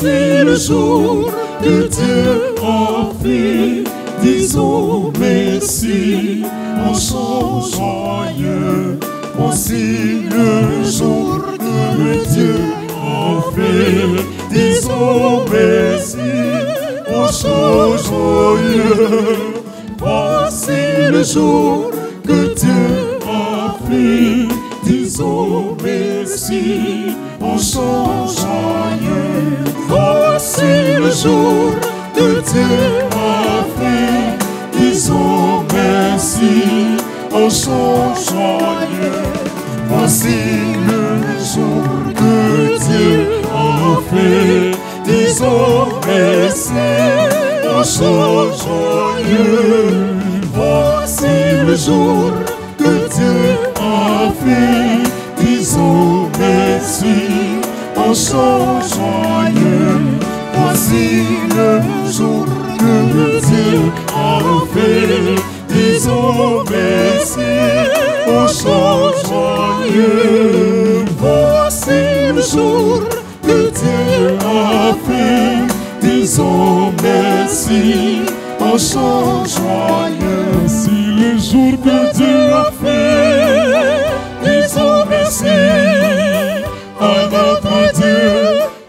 Voici le jour que Dieu a fait. Disons merci en chant joyeux. Voici le jour que Dieu a fait. Disons merci en chant joyeux. Voici le jour que Dieu a fait. Disons merci en chant joyeux. Voici le jour que Dieu a fait. Disons merci en chant joyeux. Voici le jour que Dieu a fait. Disons merci en chant joyeux. Voici le jour que Dieu a fait. Disons merci en chant joyeux. Voici le jour que Dieu a fait. Disons merci en chant joyeux. Voici le jour que Dieu a fait. Disons merci en chant joyeux. Voici le jour que Dieu a fait. Disons merci à notre Dieu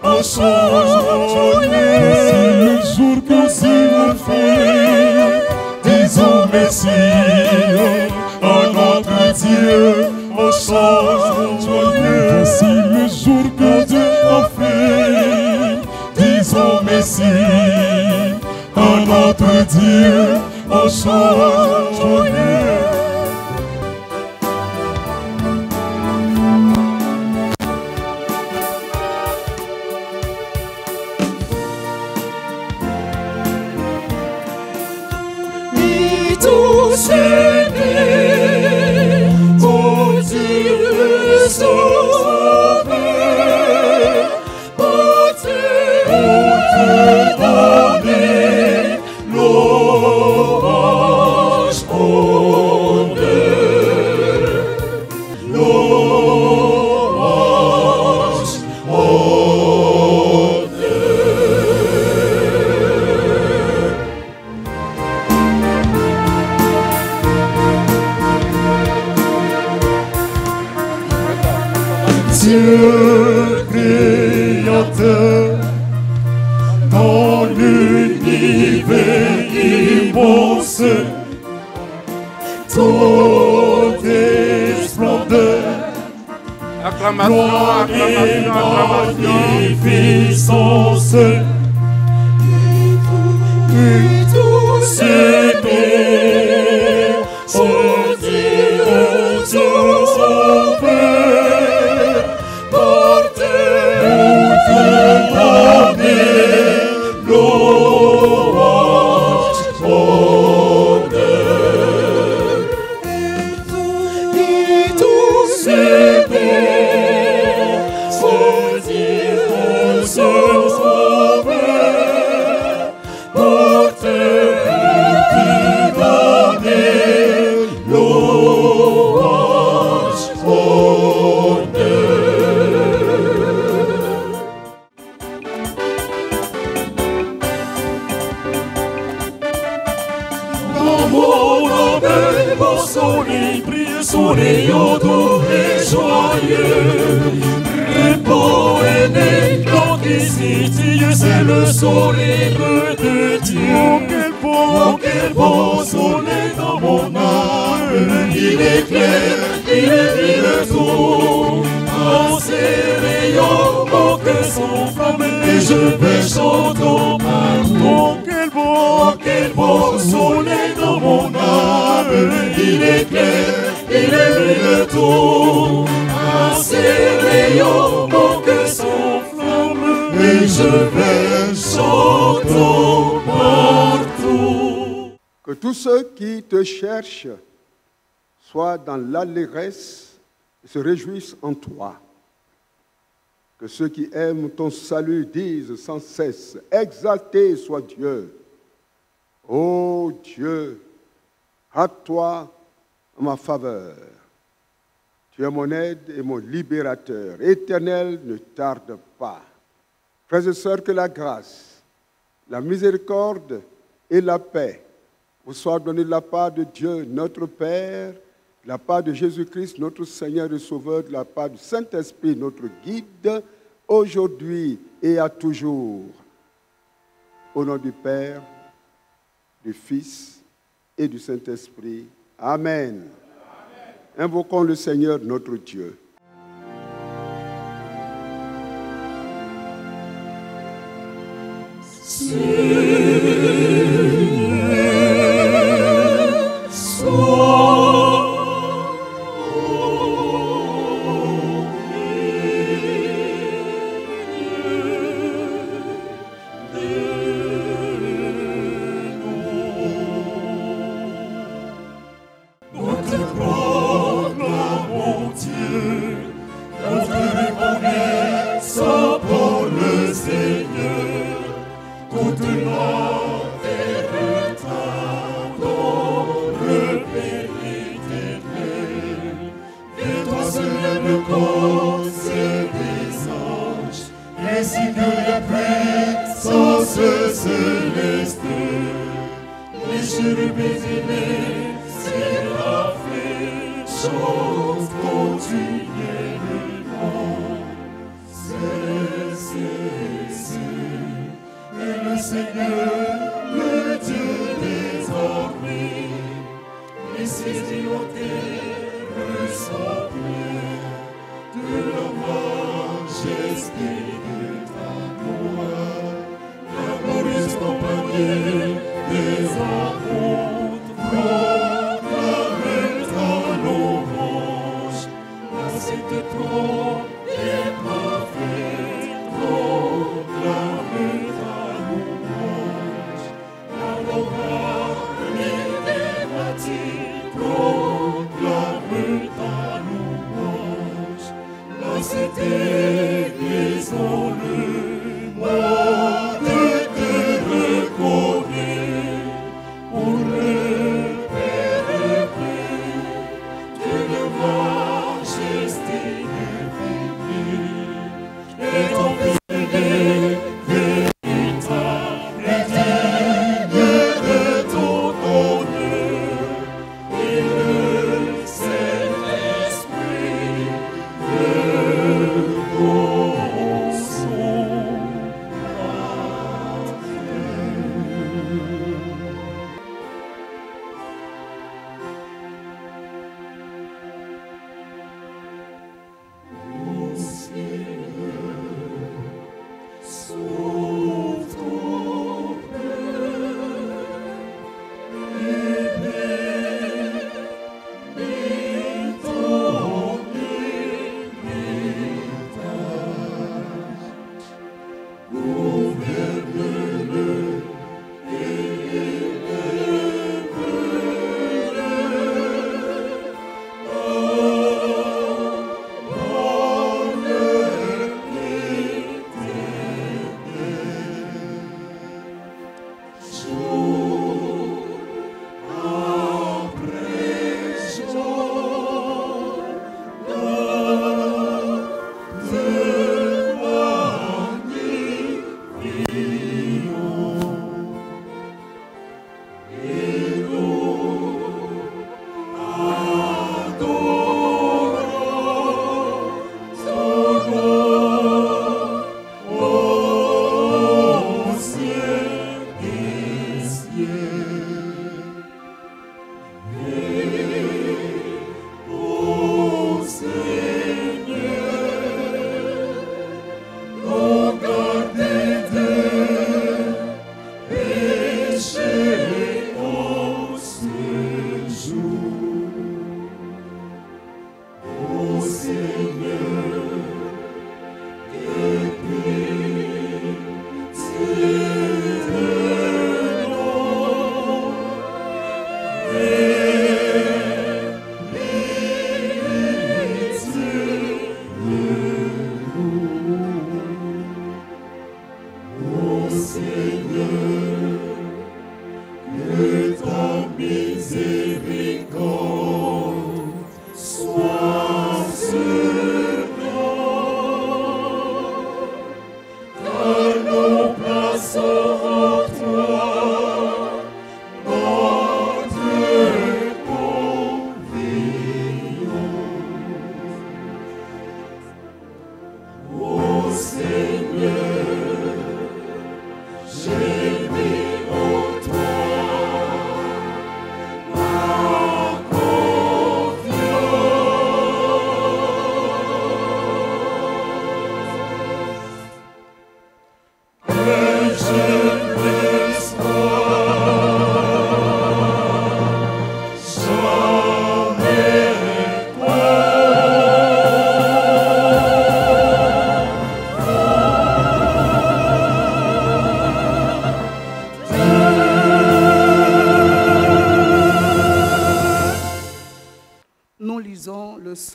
en chant joyeux. Voici le jour que Dieu a fait. Disons merci à notre Dieu en chant joyeux. Voici le jour que Dieu a fait. Disons merci à notre Dieu en chant joyeux. Et tous aimés, ô Dieu le Sauveur, ô Dieu donner louange, honneur, louange, honneur. Dieu créateur, dans l'univers immense, ton splendeur, gloire et magnificence, et tous aimés, ô Dieu Sauveur, louange, honneur, et tous aimés, ô Dieu Sauveur, porteur qui donne louange, honneur. Soleil brille, soleil doux et joyeux, répand un éclat qui scintille, c'est le soleil de Dieu. Oh quel beau soleil dans mon âme, il éclaire, il illumine tout, en ses rayons mon cœur s'enflamme et je vais chanter partout. Quel beau soleil dans mon âme, il éclaire, il illumine tout, à ses rayons mon cœur s'enflamme et je vais chanter partout. Que tous ceux qui te cherchent soient dans l'allégresse et se réjouissent en toi. Que ceux qui aiment ton salut disent sans cesse, exalté soit Dieu. Ô Dieu, à toi ma faveur. Tu es mon aide et mon libérateur. Éternel, ne tarde pas. Frères et sœurs, que la grâce, la miséricorde et la paix vous soient données de la part de Dieu, notre Père, de la part de Jésus-Christ, notre Seigneur et Sauveur, de la part du Saint-Esprit, notre guide, aujourd'hui et à toujours. Au nom du Père, du Fils et du Saint-Esprit. Amen. Invoquons le Seigneur notre Dieu.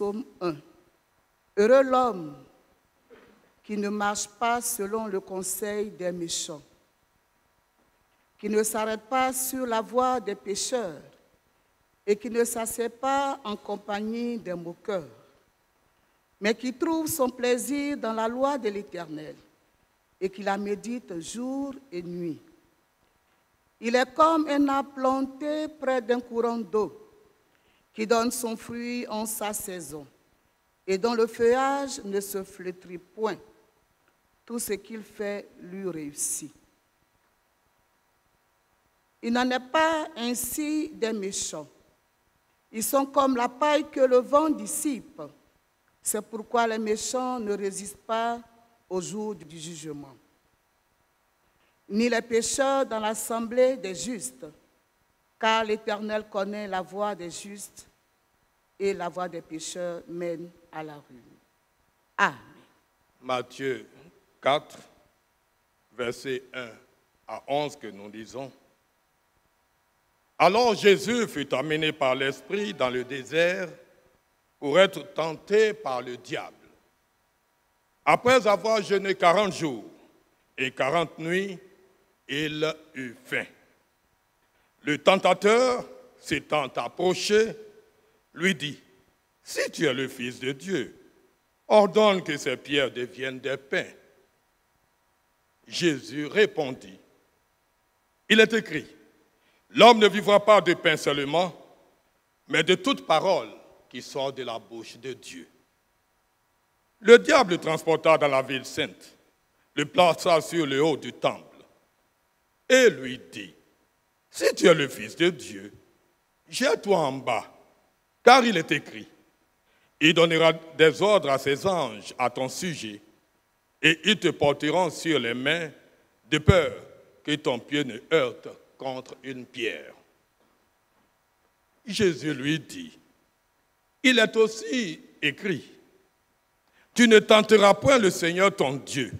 psaume 1. Heureux l'homme qui ne marche pas selon le conseil des méchants, qui ne s'arrête pas sur la voie des pécheurs et qui ne s'assied pas en compagnie des moqueurs, mais qui trouve son plaisir dans la loi de l'Éternel et qui la médite jour et nuit. Il est comme un arbre planté près d'un courant d'eau qui donne son fruit en sa saison et dont le feuillage ne se flétrit point. Tout ce qu'il fait lui réussit. Il n'en est pas ainsi des méchants. Ils sont comme la paille que le vent dissipe. C'est pourquoi les méchants ne résistent pas au jour du jugement, ni les pécheurs dans l'assemblée des justes, car l'Éternel connaît la voie des justes et la voie des pécheurs mène à la ruine. Amen. Matthieu 4, versets 1 à 11 que nous lisons. Alors Jésus fut amené par l'Esprit dans le désert pour être tenté par le diable. Après avoir jeûné 40 jours et 40 nuits, il eut faim. Le tentateur, s'étant approché, lui dit, « Si tu es le Fils de Dieu, ordonne que ces pierres deviennent des pains. » Jésus répondit, « Il est écrit, l'homme ne vivra pas de pain seulement, mais de toute parole qui sort de la bouche de Dieu. » Le diable le transporta dans la ville sainte, le plaça sur le haut du temple et lui dit, « Si tu es le Fils de Dieu, jette-toi en bas, car il est écrit, il donnera des ordres à ses anges à ton sujet, et ils te porteront sur les mains, de peur que ton pied ne heurte contre une pierre. » Jésus lui dit, « Il est aussi écrit, tu ne tenteras point le Seigneur ton Dieu. »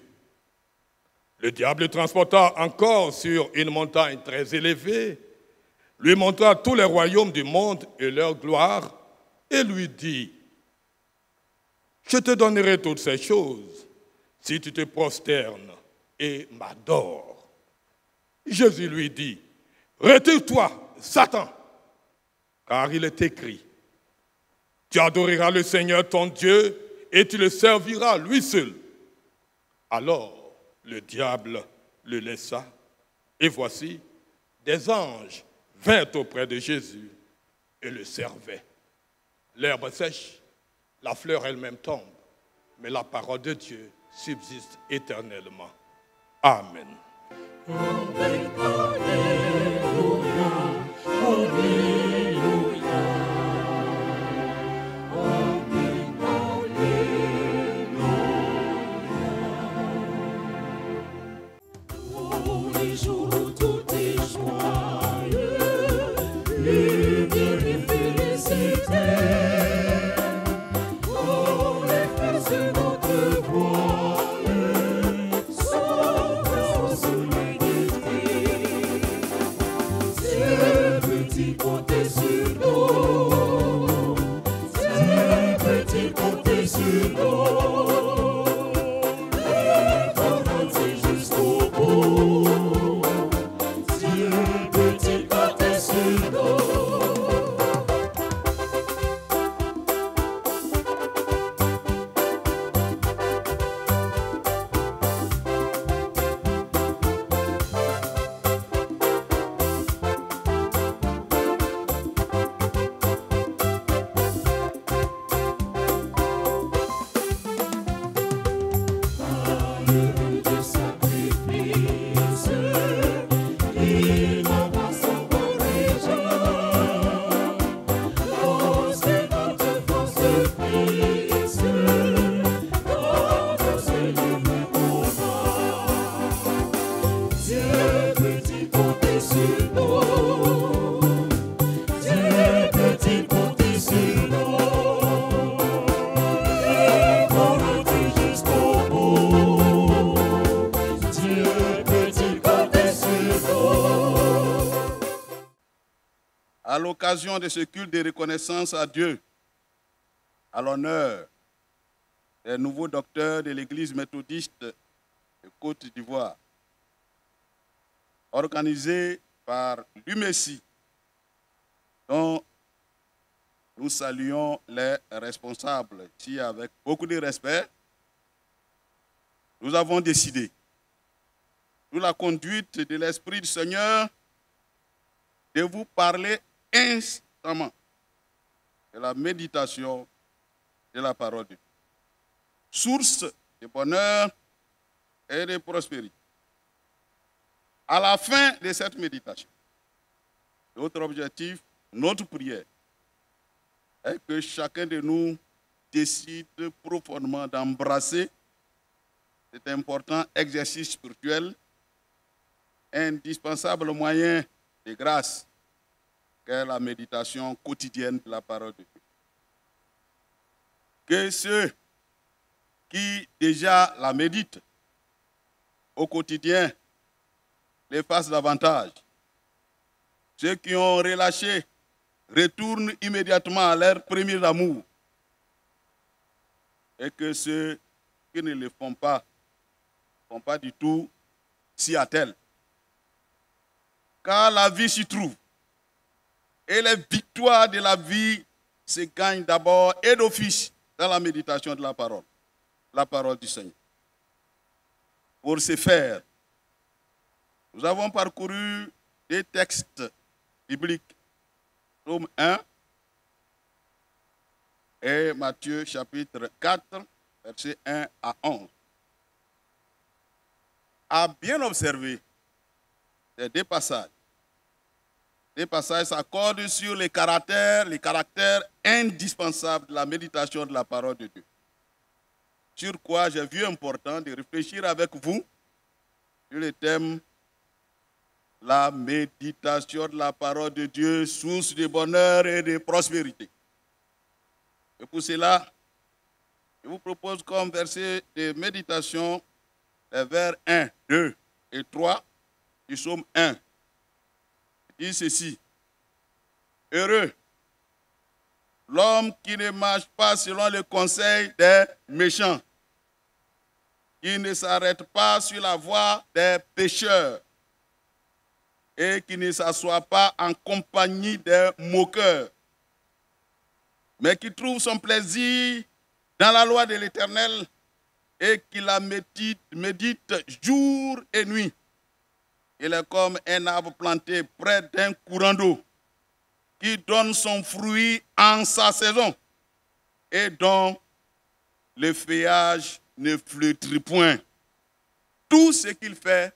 Le diable le transporta encore sur une montagne très élevée, lui montra tous les royaumes du monde et leur gloire, et lui dit, « Je te donnerai toutes ces choses si tu te prosternes et m'adores. » Jésus lui dit, « Retire-toi, Satan, car il est écrit, tu adoreras le Seigneur ton Dieu et tu le serviras lui seul. » Alors le diable le laissa, et voici, des anges vinrent auprès de Jésus et le servaient. L'herbe sèche, la fleur elle-même tombe, mais la parole de Dieu subsiste éternellement. Amen. Amen, alléluia, alléluia. Amen, alléluia. Tous les jours, tout est joyeux, lumière et félicité. Oh, les frères sur notre voile, sauvons sous l'égalité. Ces petits comptés sur nous, ces petits comptés sur nous, les commencer jusqu'au bout, ces petits comptés sur nous. À l'occasion de ce culte de reconnaissance à Dieu, à l'honneur des nouveaux docteurs de l'Église méthodiste de Côte d'Ivoire, organisé par l'UMESI, dont nous saluons les responsables. Ici, avec beaucoup de respect, nous avons décidé, sous la conduite de l'Esprit du Seigneur, de vous parler instamment de la méditation de la parole de Dieu. Source de bonheur et de prospérité. À la fin de cette méditation, notre objectif, notre prière, est que chacun de nous décide profondément d'embrasser cet important exercice spirituel, indispensable moyen de grâce qu'est la méditation quotidienne de la parole de Dieu. Que ceux qui déjà la méditent au quotidien les fassent davantage. Ceux qui ont relâché retournent immédiatement à leur premier amour. Et que ceux qui ne le font pas du tout, s'y attellent. Car la vie s'y trouve. Et les victoires de la vie se gagnent d'abord et d'office dans la méditation de la parole du Seigneur. Pour ce faire, nous avons parcouru des textes bibliques, Psaume 1 et Matthieu chapitre 4, versets 1 à 11. À bien observer ces deux passages, s'accordent sur les caractères indispensables de la méditation de la parole de Dieu. Sur quoi j'ai vu important de réfléchir avec vous sur le thème la méditation de la parole de Dieu, source de bonheur et de prospérité. Et pour cela, je vous propose comme verset de méditation les vers 1, 2 et 3 du psaume 1. Il dit ceci: heureux l'homme qui ne marche pas selon le conseil des méchants, qui ne s'arrête pas sur la voie des pécheurs et qui ne s'assoit pas en compagnie des moqueurs, mais qui trouve son plaisir dans la loi de l'Éternel et qui la médite jour et nuit. Il est comme un arbre planté près d'un courant d'eau qui donne son fruit en sa saison et dont le feuillage ne flétrit point. Tout ce qu'il fait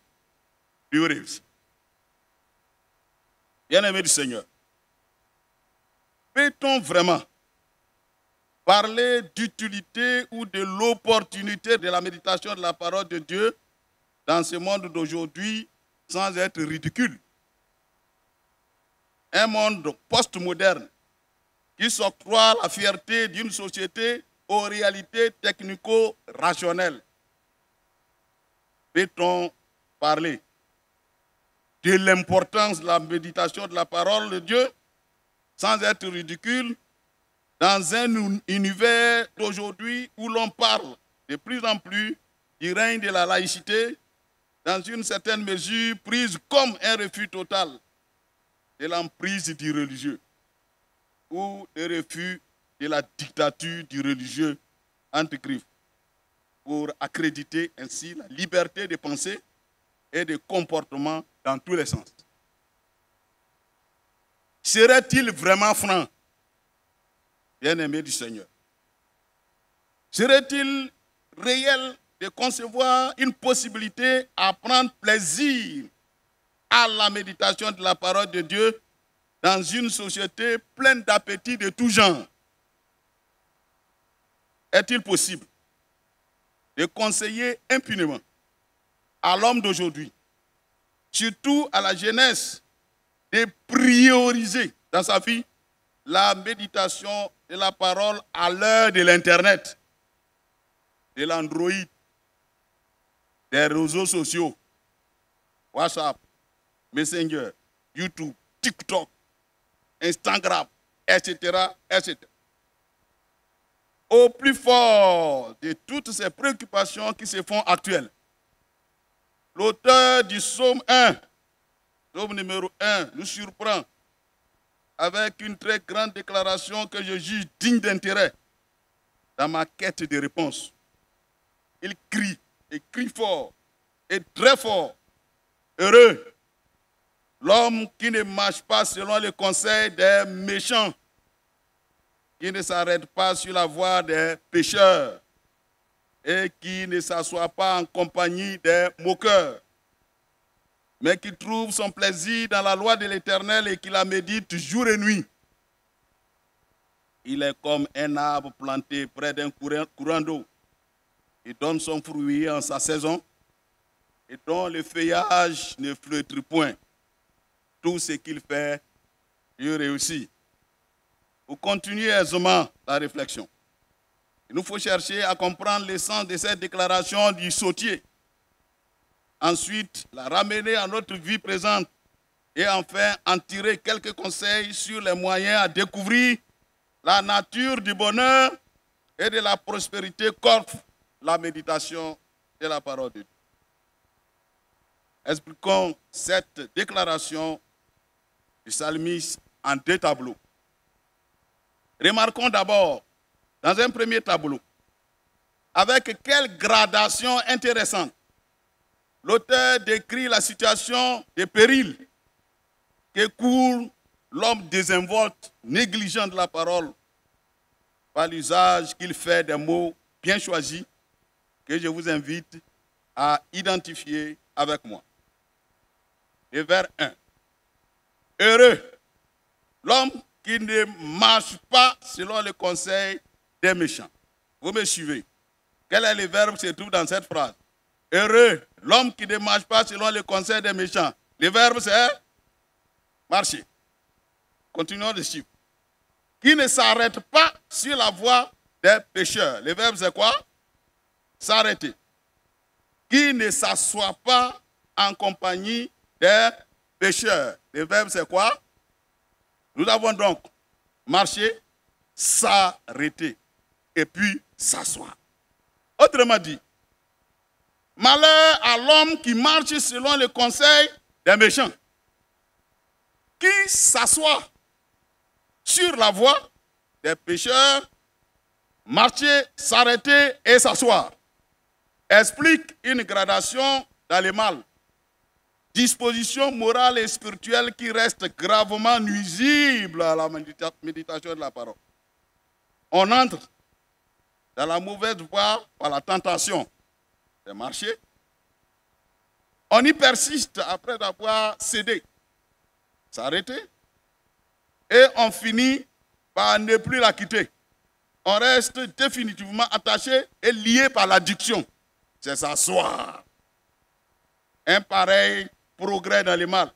lui réussit. Bien-aimés du Seigneur, peut-on vraiment parler d'utilité ou de l'opportunité de la méditation de la parole de Dieu dans ce monde d'aujourd'hui sans être ridicule? Un monde postmoderne qui s'octroie la fierté d'une société aux réalités technico-rationnelles. Peut-on parler de l'importance de la méditation de la parole de Dieu sans être ridicule dans un univers d'aujourd'hui où l'on parle de plus en plus du règne de la laïcité, dans une certaine mesure prise comme un refus total de l'emprise du religieux ou le refus de la dictature du religieux entre griffes, pour accréditer ainsi la liberté de pensée et de comportement dans tous les sens. Serait-il vraiment franc, bien-aimé du Seigneur? Serait-il réel de concevoir une possibilité à prendre plaisir à la méditation de la parole de Dieu dans une société pleine d'appétits de tout genre? Est-il possible de conseiller impunément à l'homme d'aujourd'hui, surtout à la jeunesse, de prioriser dans sa vie la méditation de la parole à l'heure de l'Internet, de l'Android, des réseaux sociaux, WhatsApp, Messenger, YouTube, TikTok, Instagram, etc., etc. au plus fort de toutes ces préoccupations qui se font actuelles. L'auteur du psaume 1, psaume numéro 1, nous surprend avec une très grande déclaration que je juge digne d'intérêt dans ma quête de réponse. Il crie, et crie fort, et très fort. Heureux l'homme qui ne marche pas selon les conseils des méchants, qui ne s'arrête pas sur la voie des pécheurs et qui ne s'assoit pas en compagnie des moqueurs, mais qui trouve son plaisir dans la loi de l'Éternel et qui la médite jour et nuit. Il est comme un arbre planté près d'un courant d'eau. Il donne son fruit en sa saison et dont le feuillage ne flétrit point. Tout ce qu'il fait, il réussit. Pour continuer aisément la réflexion, il nous faut chercher à comprendre le sens de cette déclaration du sautier. Ensuite, la ramener à notre vie présente et enfin en tirer quelques conseils sur les moyens à découvrir la nature du bonheur et de la prospérité qu'offre la méditation de la parole de Dieu. Expliquons cette déclaration du psalmiste en deux tableaux. Remarquons d'abord, dans un premier tableau, avec quelle gradation intéressante l'auteur décrit la situation de péril que court l'homme désinvolte, négligent de la parole, par l'usage qu'il fait des mots bien choisis que je vous invite à identifier avec moi. Le vers 1. Heureux l'homme qui ne marche pas selon le conseil des méchants. Vous me suivez? Quel est le verbe qui se trouve dans cette phrase? Heureux l'homme qui ne marche pas selon le conseil des méchants. Le verbe c'est marcher. Continuons de suivre. Qui ne s'arrête pas sur la voie des pécheurs. Le verbe c'est quoi? S'arrêter. Qui ne s'assoit pas en compagnie des pécheurs. Le verbe c'est quoi? Nous avons donc marché, s'arrêter et puis s'asseoir. Autrement dit, malheur à l'homme qui marche selon le conseil des méchants, qui s'assoit sur la voie des pécheurs, marcher, s'arrêter et s'asseoir, explique une gradation dans le mal. Disposition morale et spirituelle qui reste gravement nuisible à la méditation de la parole. On entre dans la mauvaise voie par la tentation de marcher. On y persiste après avoir cédé, s'arrêter, et on finit par ne plus la quitter. On reste définitivement attaché et lié par l'addiction. C'est s'asseoir. Un pareil progrès dans le mal,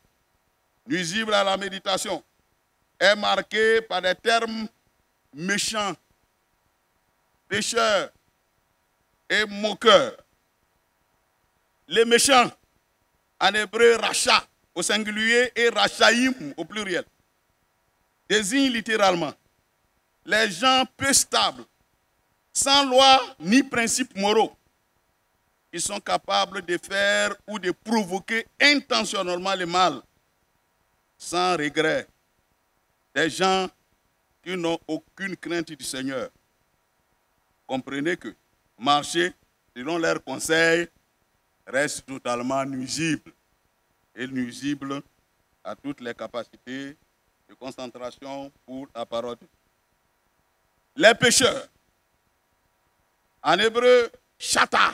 nuisible à la méditation, est marqué par des termes méchants, pécheurs et moqueurs. Les méchants, en hébreu racha au singulier et rachaïm au pluriel, désignent littéralement les gens peu stables, sans loi ni principes moraux, qui sont capables de faire ou de provoquer intentionnellement le mal, sans regret. Des gens qui n'ont aucune crainte du Seigneur. Comprenez que marcher selon leurs conseils reste totalement nuisible, et nuisible à toutes les capacités de concentration pour la parole. Les pécheurs, en hébreu, chata,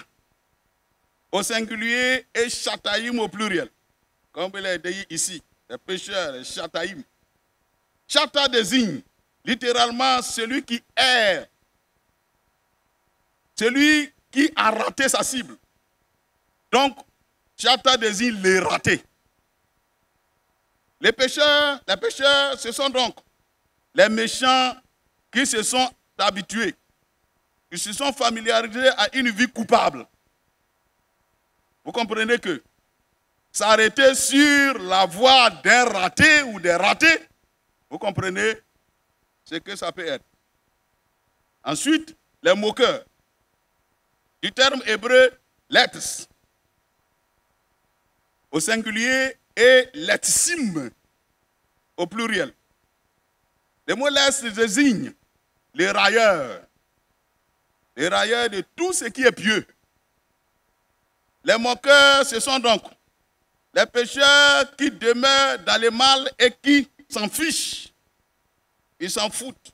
au singulier et chataïm au pluriel, comme il est dit ici, les pécheurs, les chataïm. Chata désigne littéralement celui qui erre, celui qui a raté sa cible. Donc, chata désigne les ratés. Les pécheurs, ce sont donc les méchants qui se sont habitués, qui se sont familiarisés à une vie coupable. Vous comprenez que s'arrêter sur la voie d'un raté ou des ratés, vous comprenez ce que ça peut être. Ensuite, les moqueurs, du terme hébreu letz au singulier et letsim au pluriel. Le mot letz désigne les railleurs de tout ce qui est pieux. Les moqueurs, ce sont donc les pécheurs qui demeurent dans le mal et qui s'en fichent. Ils s'en foutent.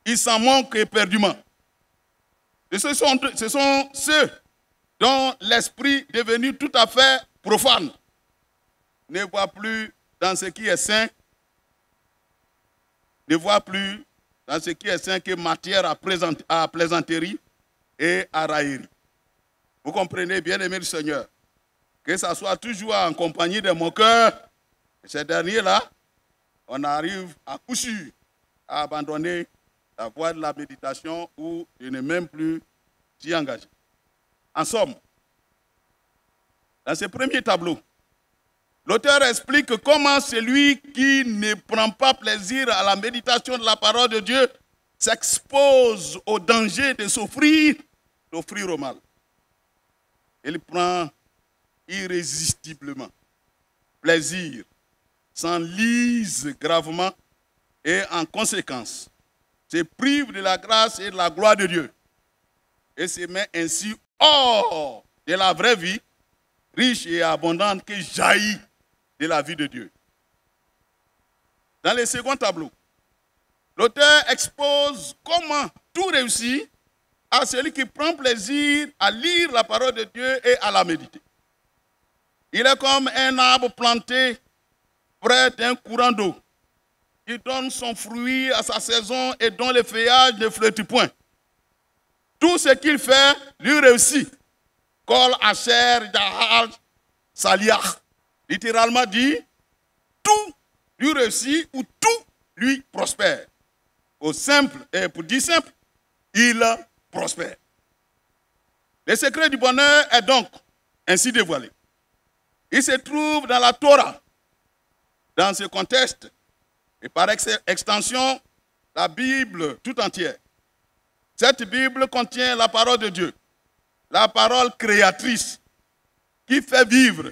Ils s'en manquent éperdument. Et ce sont ceux dont l'esprit devenu tout à fait profane ne voit plus dans ce qui est saint, ne voit plus dans ce qui est saint que matière à plaisanterie et à raillerie. Vous comprenez, bien aimé le Seigneur, que ça soit toujours en compagnie des moqueurs, ces derniers-là, on arrive à coup sûr à abandonner la voie de la méditation ou de ne même plus s'y engager. En somme, dans ce premier tableau, l'auteur explique comment celui qui ne prend pas plaisir à la méditation de la parole de Dieu s'expose au danger de s'offrir au mal. Il prend irrésistiblement plaisir, s'enlise gravement et en conséquence se prive de la grâce et de la gloire de Dieu et se met ainsi hors de la vraie vie, riche et abondante qui jaillit de la vie de Dieu. Dans le second tableau, l'auteur expose comment tout réussit à celui qui prend plaisir à lire la parole de Dieu et à la méditer. Il est comme un arbre planté près d'un courant d'eau. Il donne son fruit à sa saison et dont le feuillage ne flétrit point. Tout ce qu'il fait lui réussit. Kol Asher Yahal Saliach. Littéralement dit, tout lui réussit ou tout lui prospère. Au simple, et pour dire simple, il prospère. Le secret du bonheur est donc ainsi dévoilé. Il se trouve dans la Torah. Dans ce contexte, et par extension, la Bible tout entière. Cette Bible contient la parole de Dieu, la parole créatrice, qui fait vivre,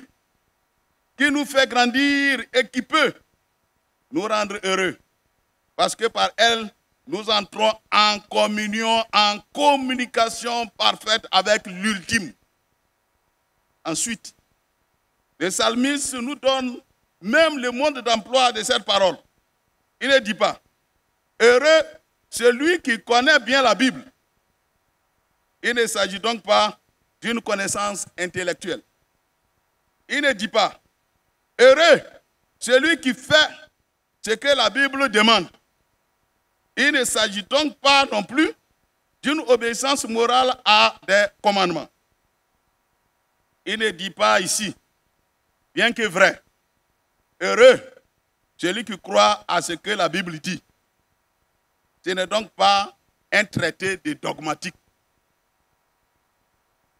qui nous fait grandir et qui peut nous rendre heureux. Parce que par elle, nous entrons en communion, en communication parfaite avec l'ultime. Ensuite, le psalmiste nous donne même le mode d'emploi de cette parole. Il ne dit pas, heureux celui qui connaît bien la Bible. Il ne s'agit donc pas d'une connaissance intellectuelle. Il ne dit pas, heureux celui qui fait ce que la Bible demande. Il ne s'agit donc pas non plus d'une obéissance morale à des commandements. Il ne dit pas ici, bien que vrai, heureux celui qui croit à ce que la Bible dit. Ce n'est donc pas un traité de dogmatique.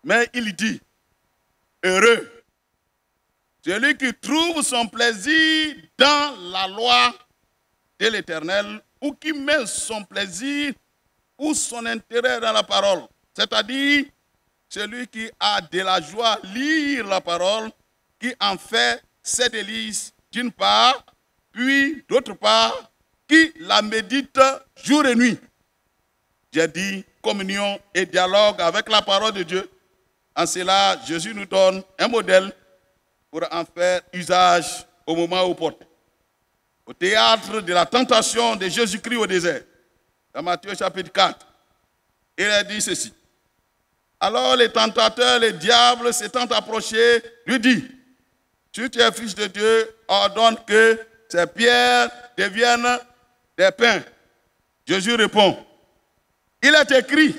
Mais il dit, heureux celui qui trouve son plaisir dans la loi de l'Éternel ou qui met son plaisir ou son intérêt dans la parole. C'est-à-dire celui qui a de la joie à lire la parole, qui en fait ses délices d'une part, puis d'autre part, qui la médite jour et nuit. J'ai dit communion et dialogue avec la parole de Dieu. En cela, Jésus nous donne un modèle pour en faire usage au moment opportun. Au théâtre de la tentation de Jésus-Christ au désert, dans Matthieu chapitre 4, il a dit ceci. Alors les tentateurs, les diables s'étant approchés, lui dit, si tu es fils de Dieu, ordonne que ces pierres deviennent des pains. Jésus répond, il est écrit,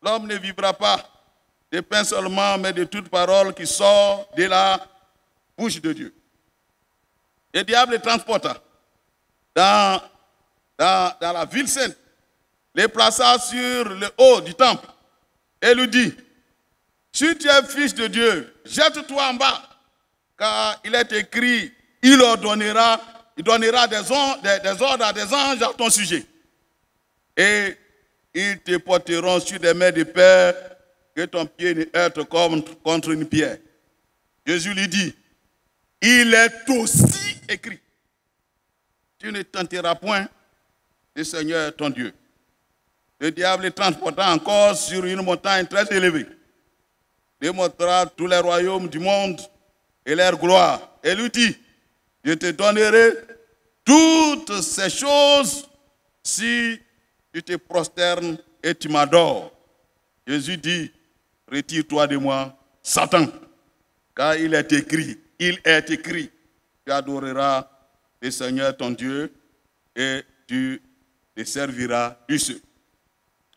l'homme ne vivra pas de pain seulement, mais de toute parole qui sort de la bouche de Dieu. Le diable les transporta dans la ville sainte, les plaça sur le haut du temple et lui dit, si tu es fils de Dieu, jette-toi en bas, car il est écrit, il donnera des ordres à des anges à ton sujet. Et Ils te porteront sur des mains de peur, que ton pied ne heurte contre une pierre. Jésus lui dit, il est aussi écrit, tu ne tenteras point le Seigneur ton Dieu. Le diable est transportant encore sur une montagne très élevée. Il montrera tous les royaumes du monde et leur gloire. Et lui dit, je te donnerai toutes ces choses si tu te prosternes et tu m'adores. Jésus dit, retire-toi de moi, Satan, car il est écrit, tu adoreras le Seigneur ton Dieu et tu le serviras du seul.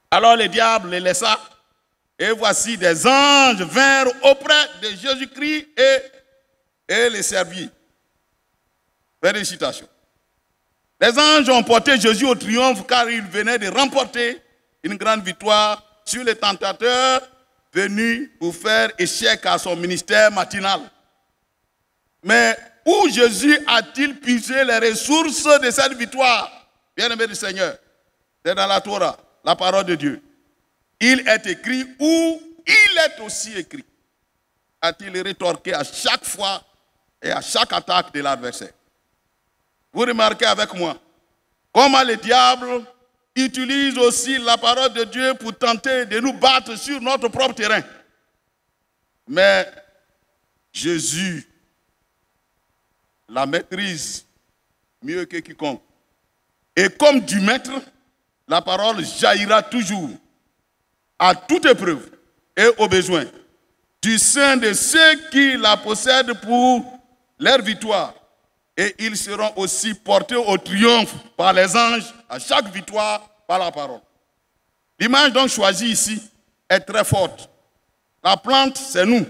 Alors le diable les laissa, et voici des anges vinrent auprès de Jésus-Christ et les servirent. Félicitations. Les anges ont porté Jésus au triomphe car il venait de remporter une grande victoire sur les tentateurs venus pour faire échec à son ministère matinal. Mais où Jésus a-t-il puisé les ressources de cette victoire? Bien-aimé du Seigneur, c'est dans la Torah, la parole de Dieu. Il est écrit ou il est aussi écrit, a-t-il rétorqué à chaque fois et à chaque attaque de l'adversaire. Vous remarquez avec moi comment le diable utilise aussi la parole de Dieu pour tenter de nous battre sur notre propre terrain. Mais Jésus la maîtrise mieux que quiconque. Et comme du maître, la parole jaillira toujours à toute épreuve et au besoin du sein de ceux qui la possèdent pour leur victoire. Et ils seront aussi portés au triomphe par les anges à chaque victoire par la parole. L'image donc choisie ici est très forte. La plante, c'est nous.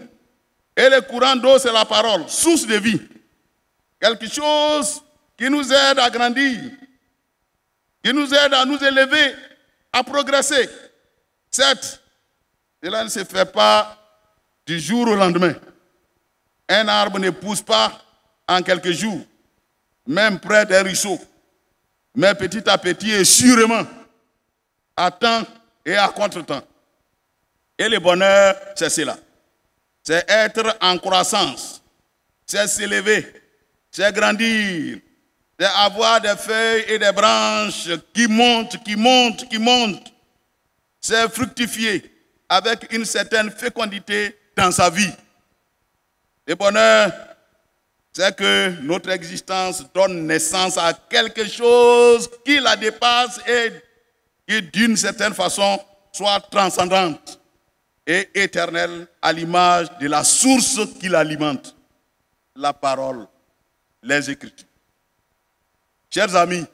Et le courant d'eau, c'est la parole, source de vie. Quelque chose qui nous aide à grandir, qui nous aide à nous élever, à progresser. Certes, cela ne se fait pas du jour au lendemain. Un arbre ne pousse pas en quelques jours, même près d'un ruisseau. Mais petit à petit et sûrement, à temps et à contre-temps. Et le bonheur, c'est cela. C'est être en croissance, c'est s'élever, c'est grandir, c'est avoir des feuilles et des branches qui montent, qui montent, qui montent. C'est fructifier avec une certaine fécondité dans sa vie. Le bonheur, c'est que notre existence donne naissance à quelque chose qui la dépasse et qui, d'une certaine façon, soit transcendante et éternelle à l'image de la source qui l'alimente, la parole, les Écritures. Chers amis,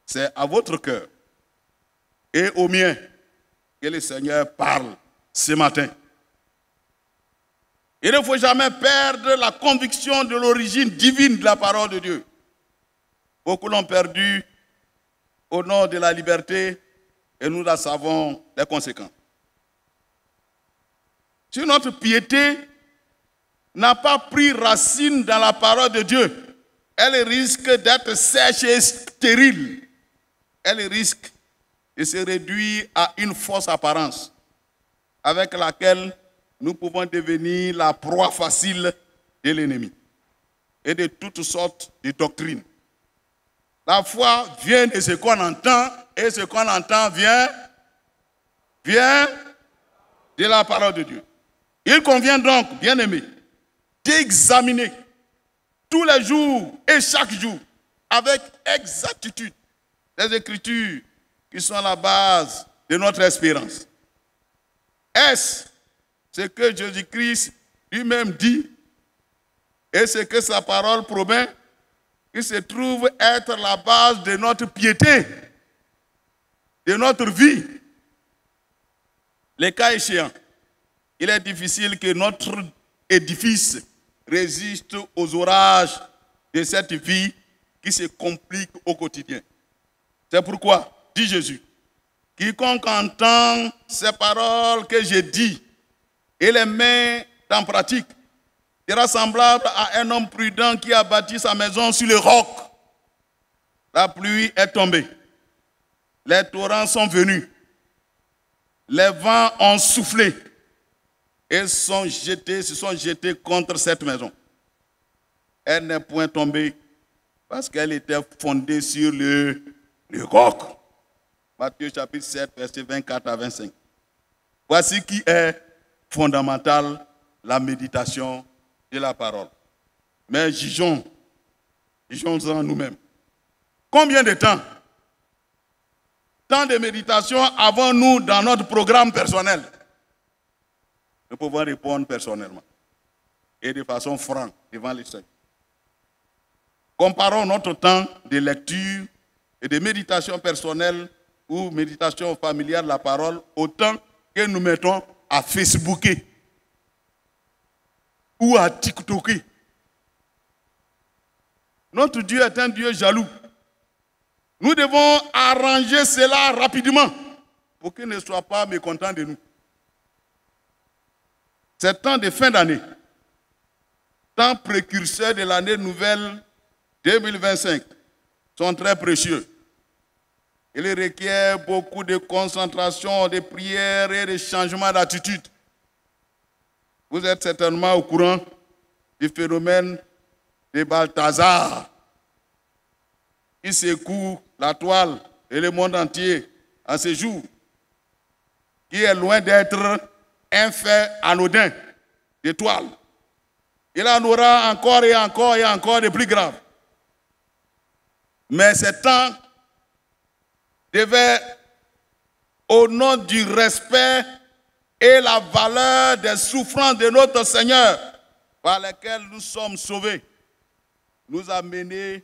c'est à votre cœur et au mien que le Seigneur parle ce matin. Il ne faut jamais perdre la conviction de l'origine divine de la parole de Dieu. Beaucoup l'ont perdu au nom de la liberté et nous en savons les conséquences. Si notre piété n'a pas pris racine dans la parole de Dieu, elle risque d'être sèche et stérile. Elle risque de se réduire à une fausse apparence avec laquelle nous pouvons devenir la proie facile de l'ennemi et de toutes sortes de doctrines. La foi vient de ce qu'on entend et ce qu'on entend vient de la parole de Dieu. Il convient donc, bien-aimés, d'examiner tous les jours et chaque jour avec exactitude les Écritures qui sont la base de notre espérance. Est-ce ce que Jésus-Christ lui-même dit et ce que sa parole promet, qui se trouve être la base de notre piété, de notre vie? Les cas échéants, il est difficile que notre édifice résiste aux orages de cette vie qui se complique au quotidien. C'est pourquoi, dit Jésus, quiconque entend ces paroles que j'ai dites et les met en pratique sera semblable à un homme prudent qui a bâti sa maison sur le roc. La pluie est tombée. les torrents sont venus, les vents ont soufflé et se sont jetés contre cette maison. Elle n'est point tombée parce qu'elle était fondée sur le roc. Matthieu chapitre 7, versets 24 à 25. Voici qui est fondamental, la méditation de la parole. Mais jugeons en nous-mêmes. Combien de temps de méditation avons-nous dans notre programme personnel? Nous pouvons répondre personnellement et de façon franche devant les Seigneurs. Comparons notre temps de lecture et de méditation personnelle ou méditation familiale de la parole au temps que nous mettons à Facebooker ou à TikToker. Notre Dieu est un Dieu jaloux. Nous devons arranger cela rapidement pour qu'il ne soit pas mécontent de nous. Ces temps de fin d'année, temps précurseurs de l'année nouvelle 2025, sont très précieux. Il requiert beaucoup de concentration, de prière et de changement d'attitude. Vous êtes certainement au courant du phénomène de Balthazar. Il secoue la toile et le monde entier en ce jour, qui est loin d'être un fait anodin de toile. Il en aura encore et encore et encore de plus graves. Mais ces temps devait, au nom du respect et la valeur des souffrances de notre Seigneur, par lesquelles nous sommes sauvés, nous amener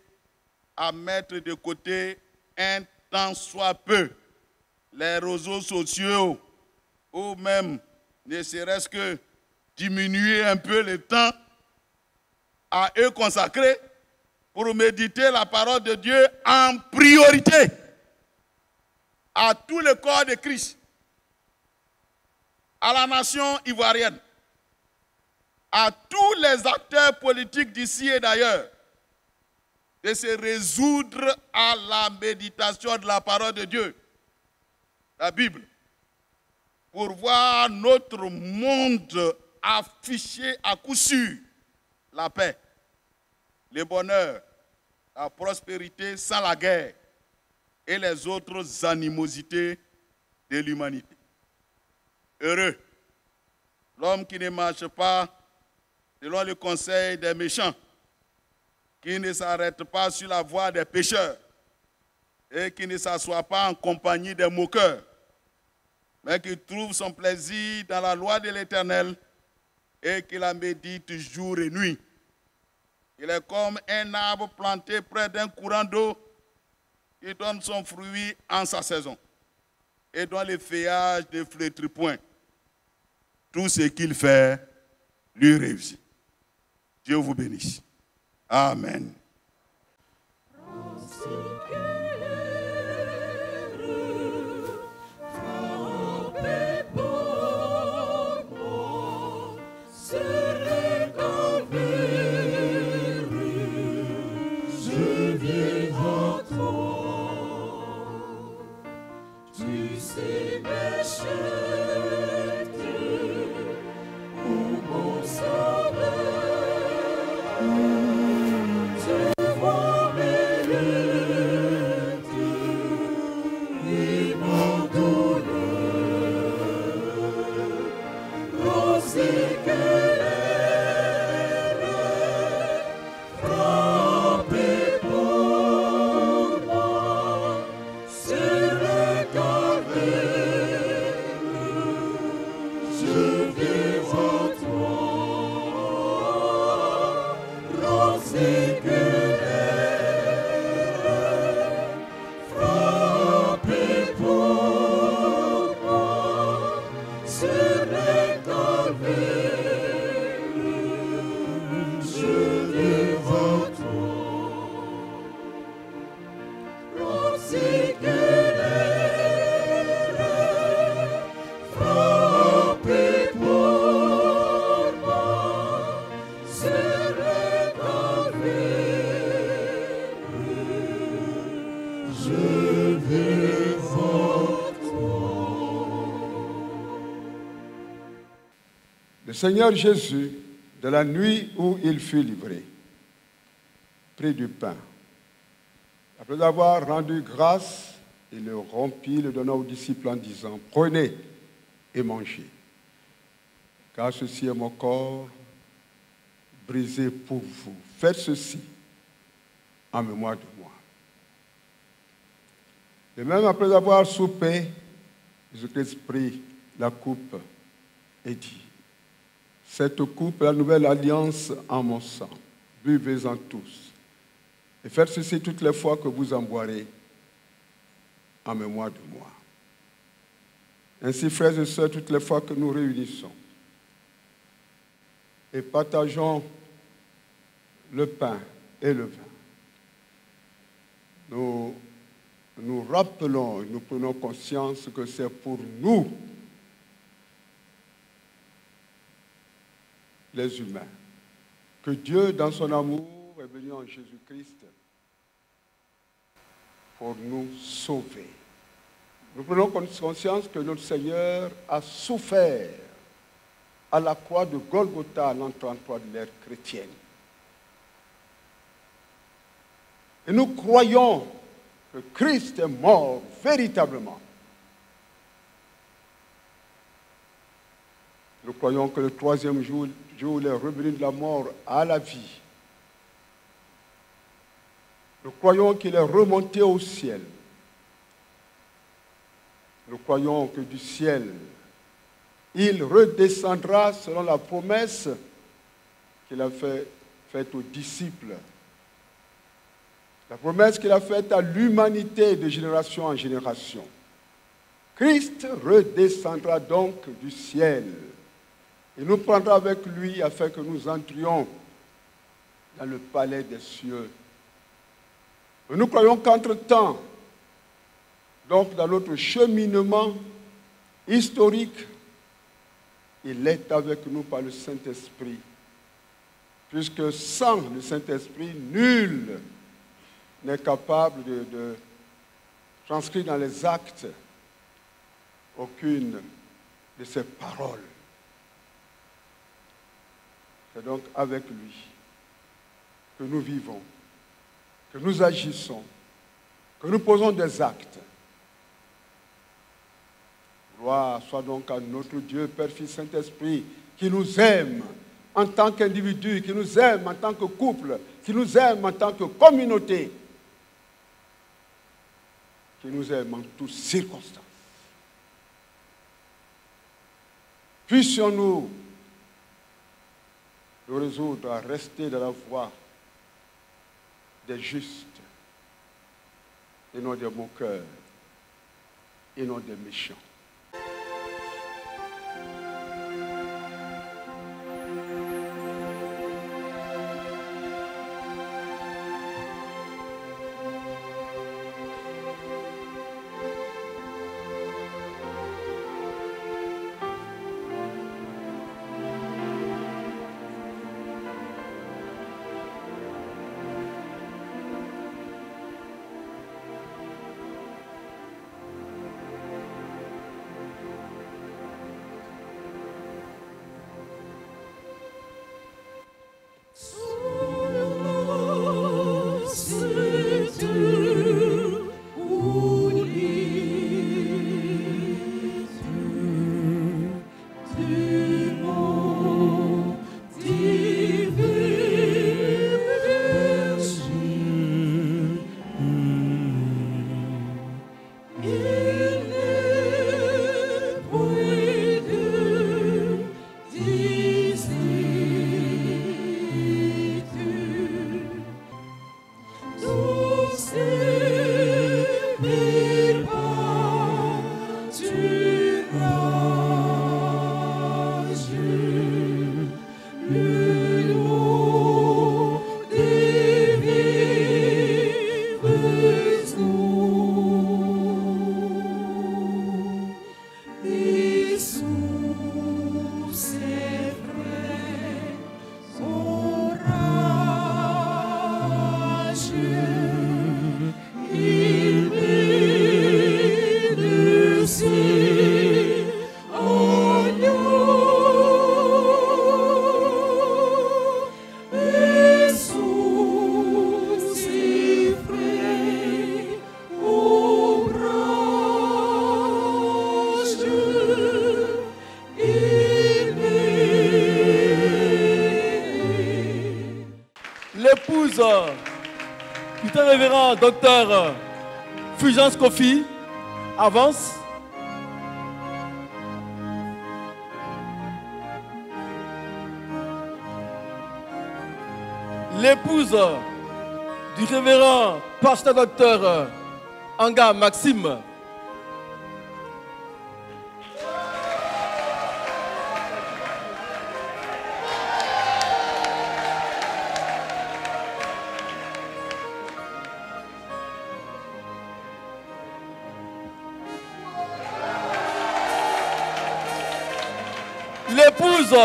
à mettre de côté un tant soit peu les réseaux sociaux ou même ne serait-ce que diminuer un peu le temps à eux consacrés pour méditer la parole de Dieu en priorité à tout le corps de Christ, à la nation ivoirienne, à tous les acteurs politiques d'ici et d'ailleurs, de se résoudre à la méditation de la parole de Dieu, la Bible, pour voir notre monde afficher à coup sûr la paix, le bonheur, la prospérité sans la guerre et les autres animosités de l'humanité. Heureux l'homme qui ne marche pas selon le conseil des méchants, qui ne s'arrête pas sur la voie des pécheurs et qui ne s'assoit pas en compagnie des moqueurs, mais qui trouve son plaisir dans la loi de l'Éternel et qui la médite jour et nuit. Il est comme un arbre planté près d'un courant d'eau qui donne son fruit en sa saison et dont le feuillage ne flétrit point. Tout ce qu'il fait lui réussit. Dieu vous bénisse. Amen. Sauveur, Seigneur Jésus, de la nuit où il fut livré, prit du pain. Après avoir rendu grâce, il le rompit, le donna aux disciples en disant, « Prenez et mangez, car ceci est mon corps brisé pour vous. Faites ceci en mémoire de moi. » Et même après avoir soupé, Jésus-Christ prit la coupe et dit, « Cette coupe est la nouvelle alliance en mon sang. Buvez-en tous. Et faites ceci toutes les fois que vous en boirez en mémoire de moi. » Ainsi, frères et sœurs, toutes les fois que nous réunissons et partageons le pain et le vin, nous rappelons, nous prenons conscience que c'est pour nous, les humains, que Dieu, dans son amour, est venu en Jésus-Christ pour nous sauver. Nous prenons conscience que notre Seigneur a souffert à la croix de Golgotha à l'an 33 de l'ère chrétienne. Et nous croyons que Christ est mort véritablement. Nous croyons que le troisième jour, il est revenu de la mort à la vie. Nous croyons qu'il est remonté au ciel. Nous croyons que du ciel, il redescendra selon la promesse qu'il a faite aux disciples. La promesse qu'il a faite à l'humanité de génération en génération. Christ redescendra donc du ciel et nous prendra avec lui afin que nous entrions dans le palais des cieux. Et nous croyons qu'entre-temps, donc dans notre cheminement historique, il est avec nous par le Saint-Esprit. Puisque sans le Saint-Esprit, nul n'est capable de transcrire dans les actes aucune de ces paroles. C'est donc avec lui que nous vivons, que nous agissons, que nous posons des actes. Gloire soit donc à notre Dieu, Père, Fils, Saint-Esprit, qui nous aime en tant qu'individu, qui nous aime en tant que couple, qui nous aime en tant que communauté, qui nous aime en toutes circonstances. Puissions-nous nous résoudre à rester dans la voie des justes et non des moqueurs et non des méchants. du très révérend docteur Fulgence Kofi avance. L'épouse du révérend pasteur docteur Anga Maxime. L'épouse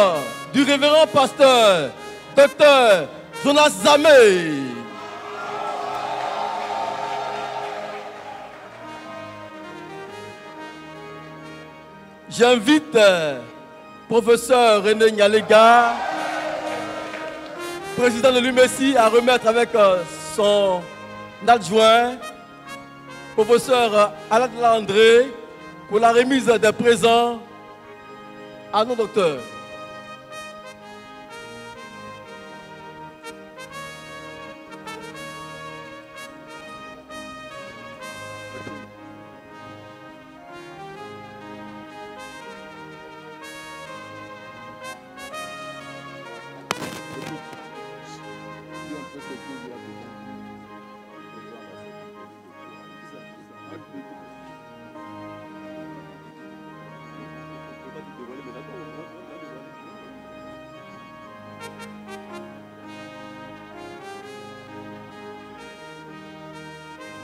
du révérend pasteur docteur Jonas Zamé. J'invite professeur René Nyalega, président de l'UMESI, à remettre avec son adjoint, professeur Alain André, pour la remise des présents à nos docteurs.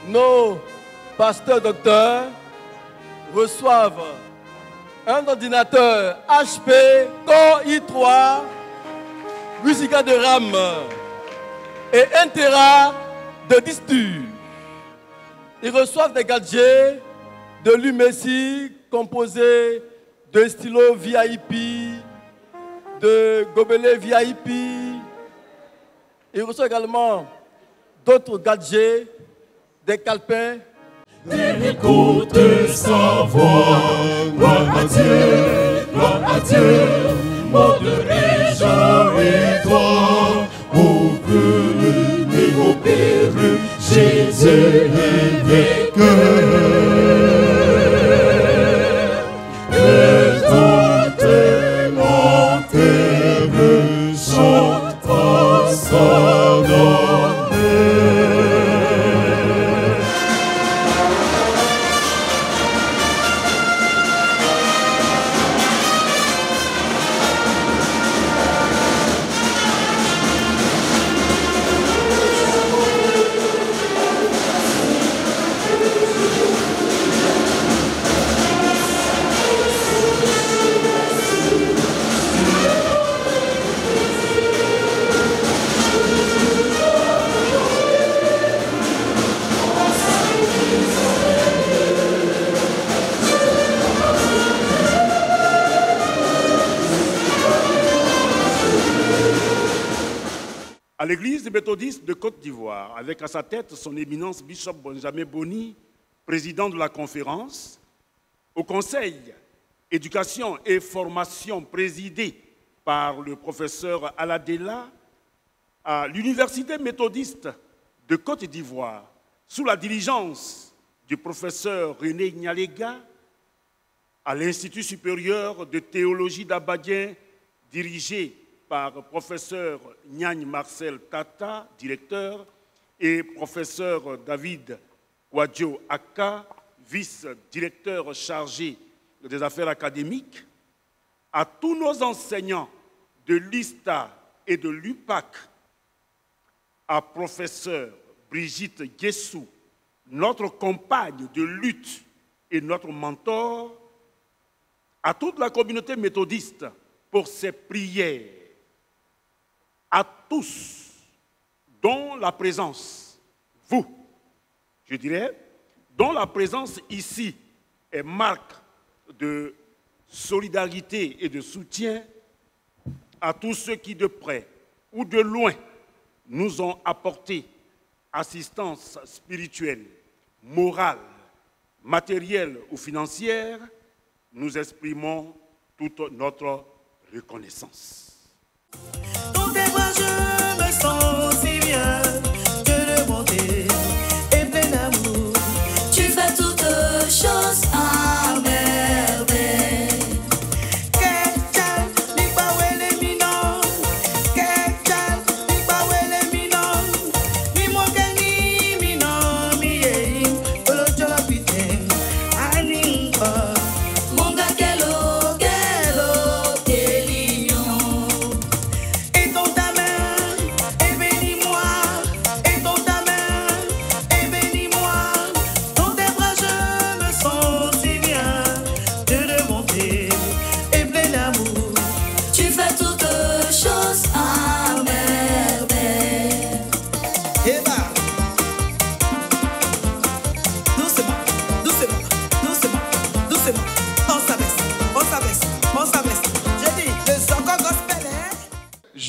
Nos pasteurs docteurs reçoivent un ordinateur HP Core i3, 8 Go de RAM et 1 Tera de disque dur. Ils reçoivent des gadgets de l'UMESI composés de stylos VIP, de gobelets VIP. Ils reçoivent également d'autres gadgets, des calepins. Écoute sa voix, gloire à Dieu, mot de région et toi, ouvre-le, au Père, Jésus est vainqueur. Que toute mon terre chante à son honneur. À l'église méthodiste de Côte d'Ivoire, avec à sa tête son éminence Bishop Benjamin Boni, président de la conférence, au conseil éducation et formation présidé par le professeur Aladela, à l'université méthodiste de Côte d'Ivoire, sous la diligence du professeur René Nyalega, à l'Institut supérieur de théologie d'Abadien, dirigé par professeur Nyagne Marcel Tata, directeur, et professeur David Wadjo Aka, vice-directeur chargé des affaires académiques, à tous nos enseignants de l'ISTA et de l'UPAC, à professeur Brigitte Guessou, notre compagne de lutte et notre mentor, à toute la communauté méthodiste pour ses prières, à tous dont la présence, vous, je dirais, dont la présence ici est marque de solidarité et de soutien, à tous ceux qui de près ou de loin nous ont apporté assistance spirituelle, morale, matérielle ou financière, nous exprimons toute notre reconnaissance. Dans tes bras, je me sens si bien.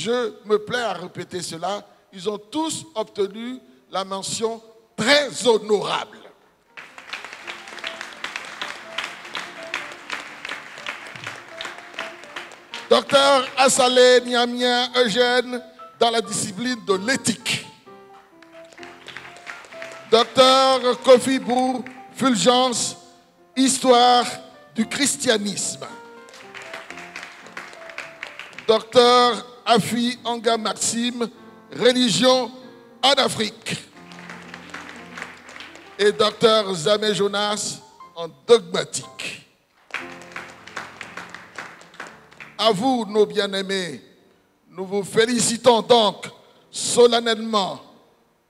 je me plais à répéter cela, ils ont tous obtenu la mention très honorable. Docteur Assalé Niamien Eugène dans la discipline de l'éthique. Docteur Kofi Bou Fulgence, histoire du christianisme. Docteur Afi Anga Maxime, religion en Afrique. Et docteur Zamé Jonas en dogmatique. À vous, nos bien-aimés, nous vous félicitons donc solennellement,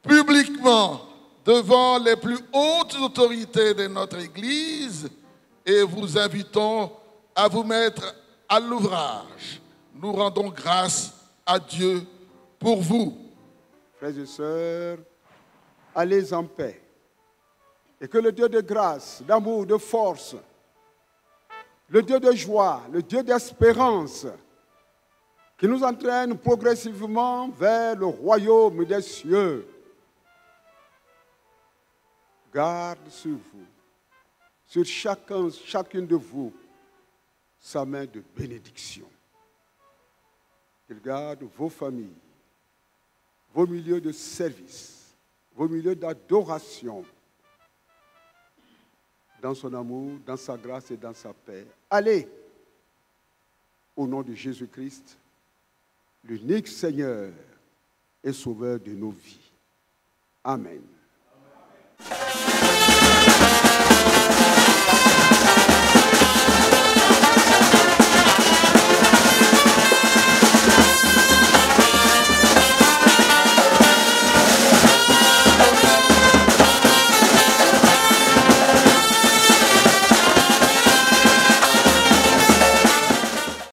publiquement, devant les plus hautes autorités de notre Église et vous invitons à vous mettre à l'ouvrage. Nous rendons grâce à Dieu pour vous. Frères et sœurs, allez en paix. Et que le Dieu de grâce, d'amour, de force, le Dieu de joie, le Dieu d'espérance, qui nous entraîne progressivement vers le royaume des cieux, garde sur vous, sur chacune de vous, sa main de bénédiction. Qu'il garde vos familles, vos milieux de service, vos milieux d'adoration, dans son amour, dans sa grâce et dans sa paix. Allez, au nom de Jésus-Christ, l'unique Seigneur et Sauveur de nos vies. Amen.